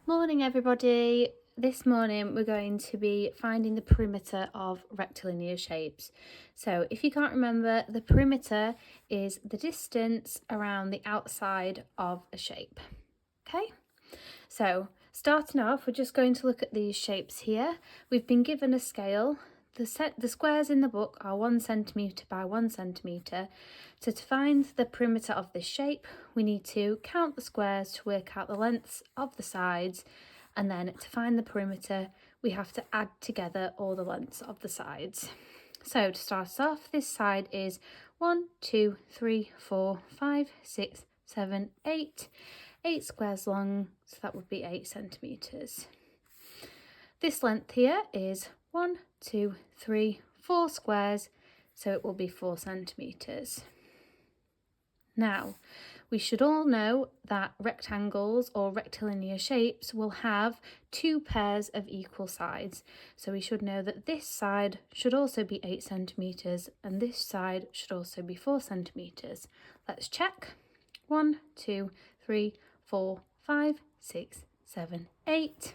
Morning everybody. This morning we're going to be finding the perimeter of rectilinear shapes. So if you can't remember, the perimeter is the distance around the outside of a shape. Okay, so starting off, we're just going to look at these shapes here. We've been given a scale. The squares in the book are 1 centimetre by 1 centimetre. So to find the perimeter of this shape, we need to count the squares to work out the lengths of the sides, and then to find the perimeter, we have to add together all the lengths of the sides. So to start us off, this side is 1, 2, 3, 4, 5, 6, 7, 8. 8 squares long, so that would be 8 centimetres. This length here is 1, 2, 3, 4 squares, so it will be 4 centimetres. Now, we should all know that rectangles or rectilinear shapes will have 2 pairs of equal sides. So we should know that this side should also be 8 centimetres and this side should also be 4 centimetres. Let's check. 1, 2, 3, 4, 5, 6, 7, 8.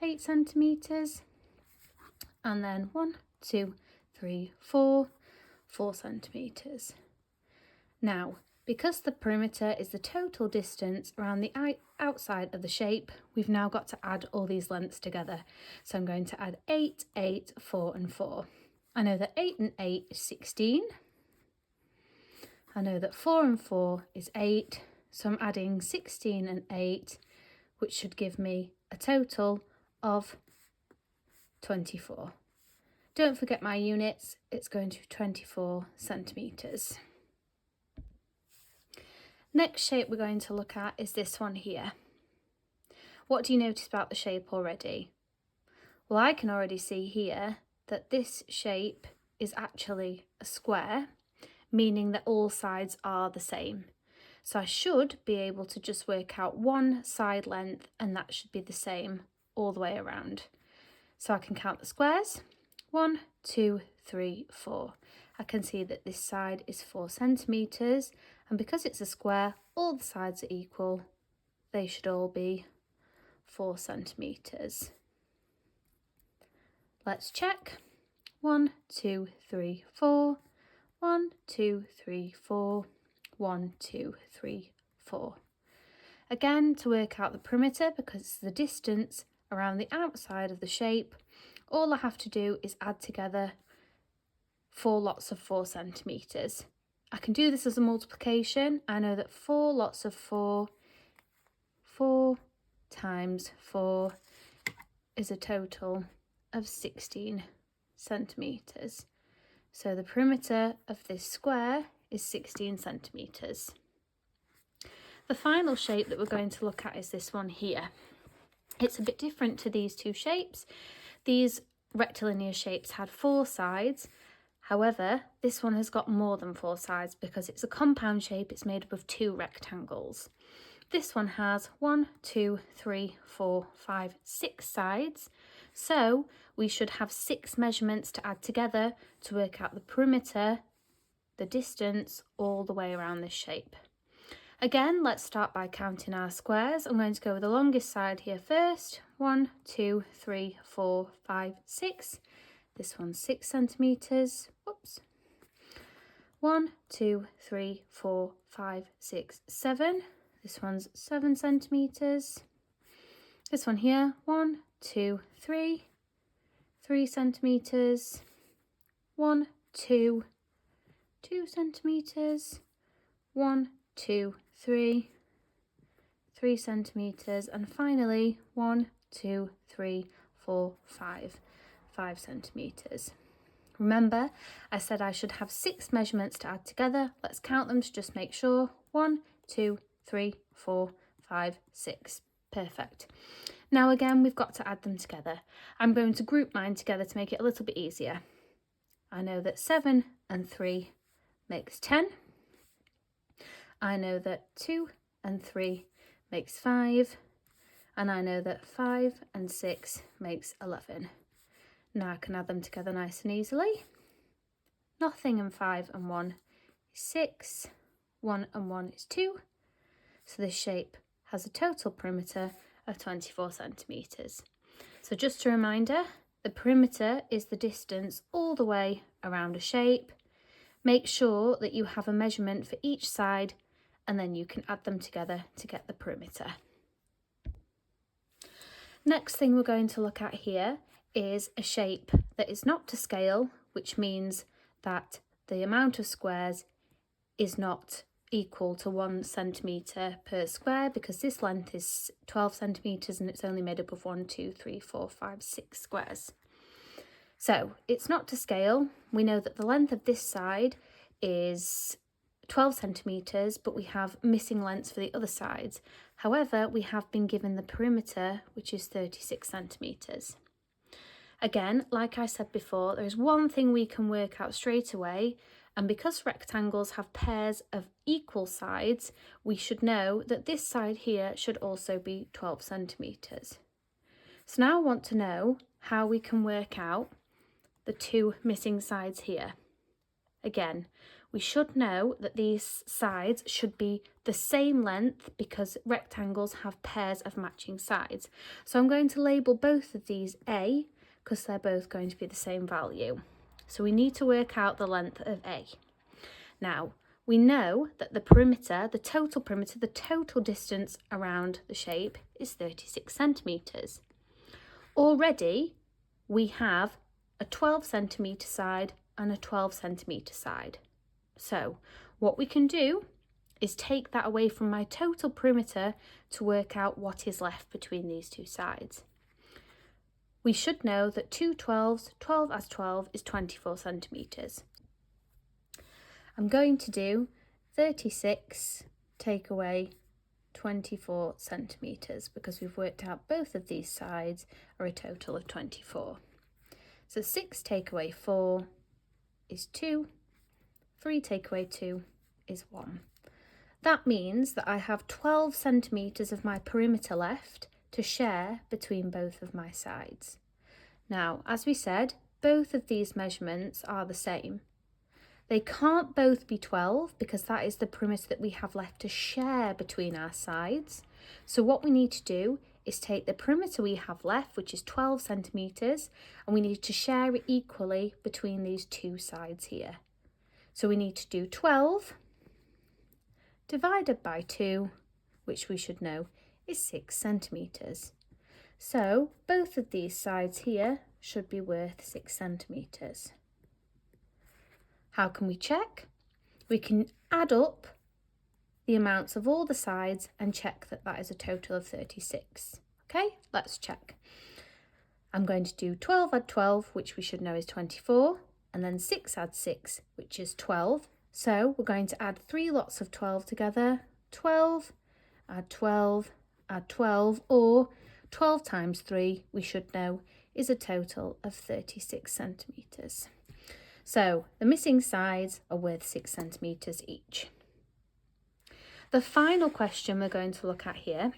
8 centimetres. And then 1, 2, 3, 4, 4 centimetres. Now, because the perimeter is the total distance around the outside of the shape, we've now got to add all these lengths together. So I'm going to add 8, 8, 4 and 4. I know that 8 and 8 is 16. I know that 4 and 4 is 8. So I'm adding 16 and 8, which should give me a total of 24. Don't forget my units, it's going to be 24 centimetres. Next shape we're going to look at is this one here. What do you notice about the shape already? Well, I can already see here that this shape is actually a square, meaning that all sides are the same. So I should be able to just work out one side length and that should be the same all the way around. So I can count the squares. 1, 2, 3, 4. I can see that this side is 4 centimetres, and because it's a square, all the sides are equal. They should all be 4 centimetres. Let's check. 1, 2, 3, 4. 1, 2, 3, 4. 1, 2, 3, 4. Again, to work out the perimeter, because it's the distance around the outside of the shape, all I have to do is add together 4 lots of 4 centimetres. I can do this as a multiplication. I know that 4 lots of 4 times 4 is a total of 16 centimetres. So the perimeter of this square is 16 centimetres. The final shape that we're going to look at is this one here. It's a bit different to these two shapes. These rectilinear shapes had 4 sides. However, this one has got more than 4 sides because it's a compound shape. It's made up of 2 rectangles. This one has 1, 2, 3, 4, 5, 6 sides. So we should have 6 measurements to add together to work out the perimeter, the distance all the way around this shape. Again, let's start by counting our squares. I'm going to go with the longest side here first. 1, 2, 3, 4, 5, 6. This one's 6 centimetres. Whoops. 1, 2, 3, 4, 5, 6, 7. This one's 7 centimetres. This one here, 1, 2, 3. 3 centimetres. 1, 2. 2 centimetres. 1, 2, 3. 3 centimetres. And finally, 1, 2, 3, 4, 5. 5 centimetres. Remember, I said I should have 6 measurements to add together. Let's count them to just make sure. 1, 2, 3, 4, 5, 6. Perfect. Now again, we've got to add them together. I'm going to group mine together to make it a little bit easier. I know that 7 and 3 makes 10. I know that 2 and 3 makes 5. And I know that 5 and 6 makes 11. Now I can add them together nice and easily. Nothing and 5 and 1 is 6. 1 and 1 is 2. So this shape has a total perimeter of 24 centimetres. So just a reminder, the perimeter is the distance all the way around a shape. Make sure that you have a measurement for each side and then you can add them together to get the perimeter. Next thing we're going to look at here is a shape that is not to scale, which means that the amount of squares is not equal to 1 centimetre per square, because this length is 12 centimetres and it's only made up of 1, 2, 3, 4, 5, 6 squares. So it's not to scale. We know that the length of this side is 12 centimetres, but we have missing lengths for the other sides. However, we have been given the perimeter, which is 36 centimetres. Again, like I said before, there is one thing we can work out straight away, and because rectangles have pairs of equal sides, we should know that this side here should also be 12 centimetres. So now I want to know how we can work out the two missing sides here. Again, we should know that these sides should be the same length because rectangles have pairs of matching sides. So I'm going to label both of these A because they're both going to be the same value. So we need to work out the length of A. Now, we know that the perimeter, the total distance around the shape is 36 centimetres. Already, we have a 12 centimetre side and a 12 centimetre side. So what we can do is take that away from my total perimeter to work out what is left between these two sides. We should know that 2 12s, 12 as 12 is 24 centimetres. I'm going to do 36 take away 24 centimetres because we've worked out both of these sides are a total of 24. So 6 take away 4 is 2, 3 take away 2 is 1. That means that I have 12 centimetres of my perimeter left to share between both of my sides. Now, as we said, both of these measurements are the same. They can't both be 12 because that is the perimeter that we have left to share between our sides. So what we need to do is take the perimeter we have left, which is 12 centimetres, and we need to share it equally between these two sides here. So we need to do 12 divided by 2, which we should know is 6 centimetres. So both of these sides here should be worth 6 centimetres. How can we check? We can add up the amounts of all the sides and check that that is a total of 36. Okay, let's check. I'm going to do 12 add 12, which we should know is 24, and then 6 add 6, which is 12. So we're going to add 3 lots of 12 together. 12, add 12, add 12, or 12 times 3, we should know, is a total of 36 centimetres. So the missing sides are worth 6 centimetres each. The final question we're going to look at here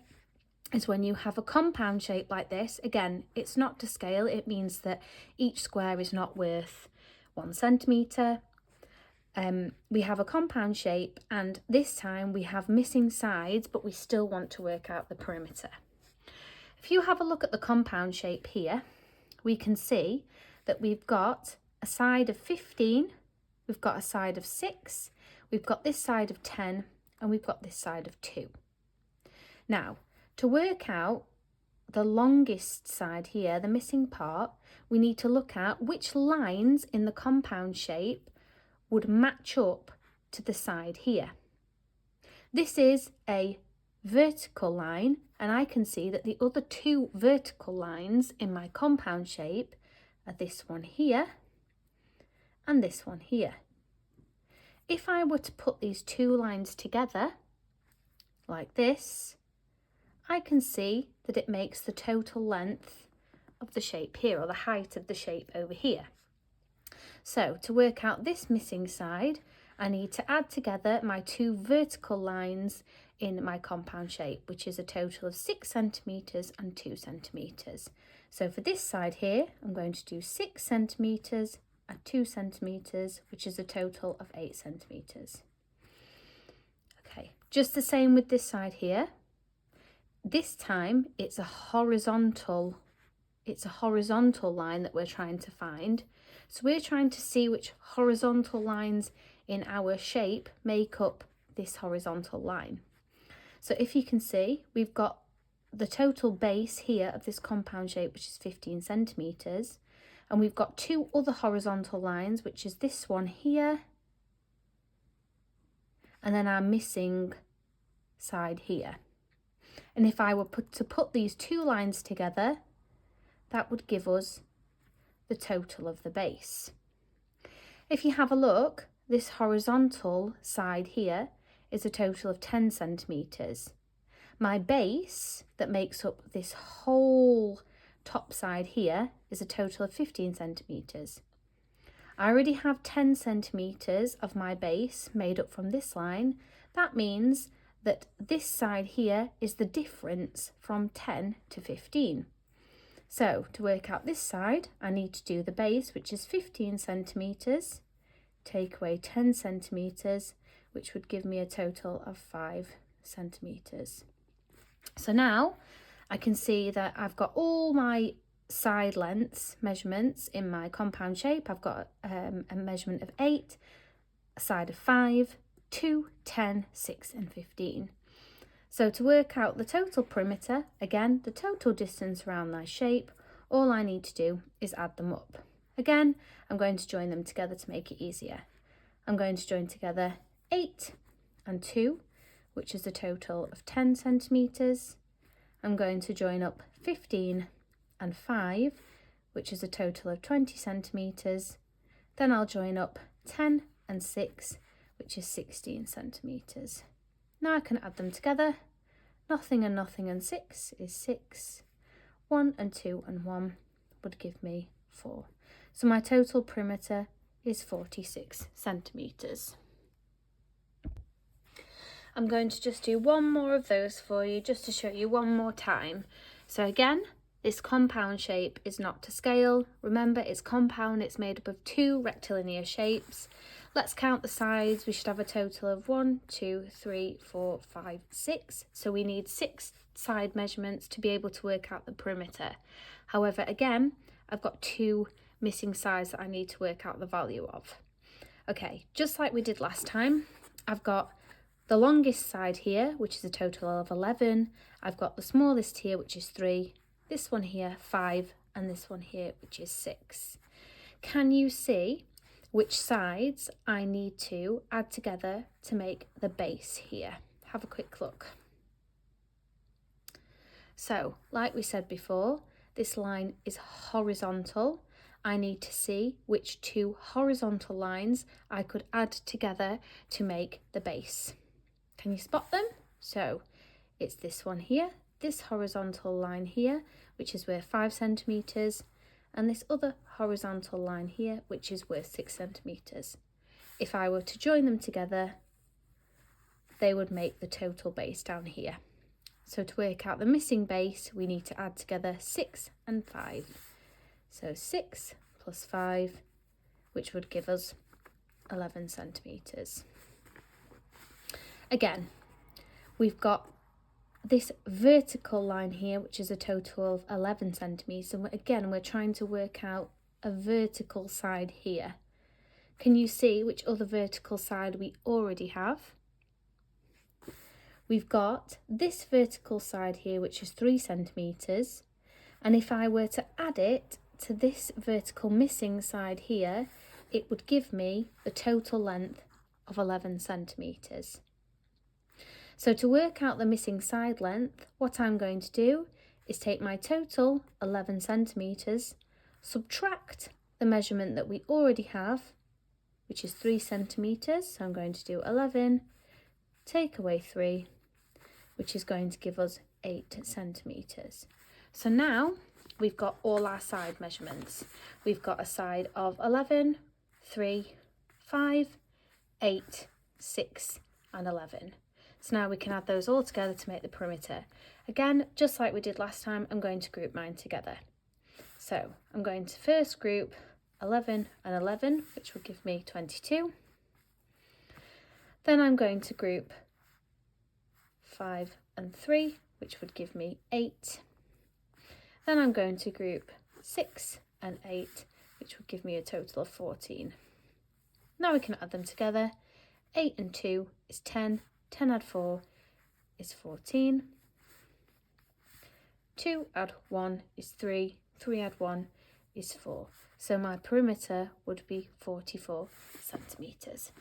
is when you have a compound shape like this. Again, it's not to scale. It means that each square is not worth 1 centimetre. We have a compound shape, and this time we have missing sides, but we still want to work out the perimeter. If you have a look at the compound shape here, we can see that we've got a side of 15, we've got a side of 6, we've got this side of 10, and we've got this side of 2. Now, to work out the longest side here, the missing part, we need to look at which lines in the compound shape would match up to the side here. This is a vertical line, and I can see that the other 2 vertical lines in my compound shape are this one here and this one here. If I were to put these 2 lines together like this, I can see that it makes the total length of the shape here, or the height of the shape over here. So to work out this missing side, I need to add together my 2 vertical lines in my compound shape, which is a total of 6 centimetres and 2 centimetres. So for this side here, I'm going to do 6 centimetres and 2 centimetres, which is a total of 8 centimetres. Okay, just the same with this side here. This time it's a horizontal line that we're trying to find. So we're trying to see which horizontal lines in our shape make up this horizontal line. So if you can see, we've got the total base here of this compound shape, which is 15 centimetres, and we've got two other horizontal lines, which is this one here, and then our missing side here. And if I were to put these two lines together, that would give us the total of the base. If you have a look, this horizontal side here is a total of 10 centimetres. My base that makes up this whole top side here is a total of 15 centimetres. I already have 10 centimetres of my base made up from this line. That means that this side here is the difference from 10 to 15. So to work out this side, I need to do the base, which is 15 centimetres, take away 10 centimetres, which would give me a total of 5 centimetres. So now I can see that I've got all my side lengths measurements in my compound shape. I've got a measurement of 8, a side of 5, 2, 10, 6 and 15. So to work out the total perimeter, again, the total distance around my shape, all I need to do is add them up. Again, I'm going to join them together to make it easier. I'm going to join together 8 and 2, which is a total of 10 centimetres. I'm going to join up 15 and 5, which is a total of 20 centimetres. Then I'll join up 10 and 6, which is 16 centimetres. Now I can add them together. Nothing and 6 is 6. 1 and 2 and 1 would give me 4. So my total perimeter is 46 centimetres. I'm going to just do one more of those for you, just to show you one more time. So again, this compound shape is not to scale. Remember, it's compound, it's made up of two rectilinear shapes. Let's count the sides. We should have a total of 1, 2, 3, 4, 5, 6. So we need 6 side measurements to be able to work out the perimeter. However, again, I've got 2 missing sides that I need to work out the value of. Okay, just like we did last time, I've got the longest side here, which is a total of 11. I've got the smallest here, which is 3. This one here, 5. And this one here, which is 6. Can you see which sides I need to add together to make the base here? Have a quick look. So, like we said before, this line is horizontal. I need to see which 2 horizontal lines I could add together to make the base. Can you spot them? So, it's this one here, this horizontal line here, which is worth 5 centimetres, and this other horizontal line here, which is worth 6 centimetres. If I were to join them together, they would make the total base down here. So to work out the missing base, we need to add together 6 and 5. So 6 plus 5, which would give us 11 centimetres. Again, we've got this vertical line here, which is a total of 11 centimetres. And again, we're trying to work out a vertical side here. Can you see which other vertical side we already have? We've got this vertical side here, which is 3 centimetres. And if I were to add it to this vertical missing side here, it would give me the total length of 11 centimetres. So to work out the missing side length, what I'm going to do is take my total 11 centimetres, subtract the measurement that we already have, which is 3 centimetres. So I'm going to do 11, take away 3, which is going to give us 8 centimetres. So now we've got all our side measurements. We've got a side of 11, 3, 5, 8, 6 and 11. So now we can add those all together to make the perimeter. Again, just like we did last time, I'm going to group mine together. So I'm going to first group 11 and 11, which will give me 22. Then I'm going to group 5 and 3, which would give me 8. Then I'm going to group 6 and 8, which would give me a total of 14. Now we can add them together. 8 and 2 is 10, 10 add 4 is 14. 2 add 1 is 3, 3 add 1 is 4. So my perimeter would be 44 centimetres.